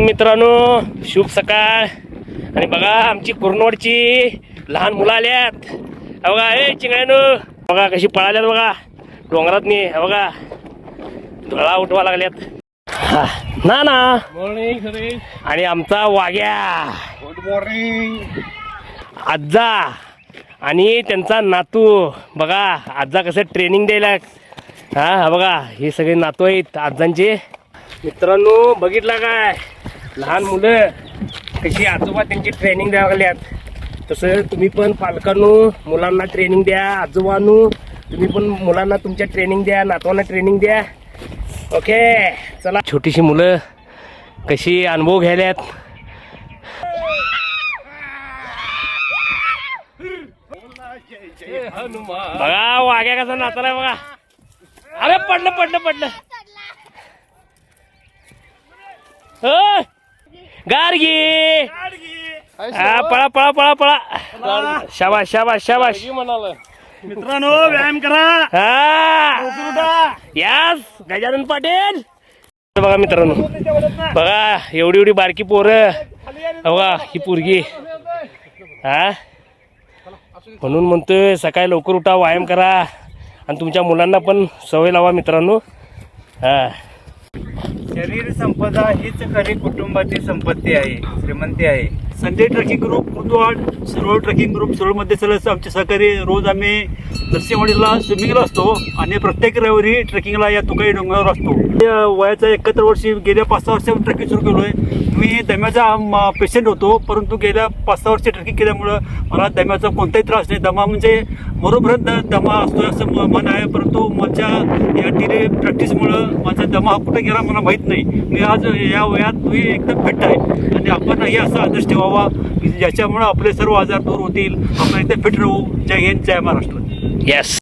मित्रांनो शुभ सकाळ. आणि बघा आमची कुरनोडची लहान मुलं आल्यात. बघा ए चिंगळ्यानो, बघा कशी पळाल्यात बघा डोंगरात मी. बघा धुळा उठवा लागल्यात. ना ना मॉर्निंग. आणि आमचा वाग्या गुड मॉर्निंग. आज्जा आणि त्यांचा नातू. बघा आज्जा कसं ट्रेनिंग द्यायला. हा बघा हे सगळे नातू आहेत आज्जांचे. मित्रांनो बघितला काय लहान मुलं कशी आजोबा त्यांची ट्रेनिंग द्यावं लागल्यात. तसं तुम्ही पण पालकांनो मुलांना ट्रेनिंग द्या. आजोबांनो तुम्ही पण मुलांना तुमच्या ट्रेनिंग द्या, नातवांना ट्रेनिंग द्या. ओके चला. छोटीशी मुलं कशी अनुभव घ्यायल्यात. बघा वाघ्या कसा नाचलाय बघा. अरे पडलं पडलं पडलं. गार्गी पळा पळा पळा पळा. शाबाश शाबाश शाबाश. मित्रांनो व्यायाम करा. हा यास गजानन पाटील. बघा मित्रांनो बघा एवढी एवढी बारकी पोरं. बघा ही पोरगी. हा म्हणून म्हणतोय सकाळी लवकर उठा, व्यायाम करा आणि तुमच्या मुलांना पण सवय लावा मित्रांनो. हा शरीर संपदा हीच खरी कुटुंबाची संपत्ती आहे, श्रीमंती आहे. Sanjay trekking group Kundwad, Surol trekking group सुरोळमध्ये सलग आमचे सहकारी. रोज आम्ही नरसिंहवाडीला स्विमिंगला असतो आणि प्रत्येक रविवारी ट्रेकिंगला या तुकाई डोंगरावर असतो. वयाच्या 71 वर्षी गेल्या 5-6 वर्ष ट्रेकिंग सुरू केलो आहे. मी दम्याचा पेशंट होतो, परंतु गेल्या 5-6 वर्ष ट्रेकिंग केल्यामुळं मला दम्याचा कोणताही त्रास नाही. दमा म्हणजे बरोबरच दमा असतो असं मन आहे, परंतु माझ्या या डिले प्रॅक्टिसमुळं माझा दमा हा कुठे गेला मला माहीत नाही. मी आज या वयात मी एकदम फिट आहे आणि आपणही असा आदर्श ठेवावा ज्याच्यामुळं आपले सर्व आजार दूर होतील. आपण एकदम फिट राहू. जय हिंद, जय महाराष्ट्र. येस.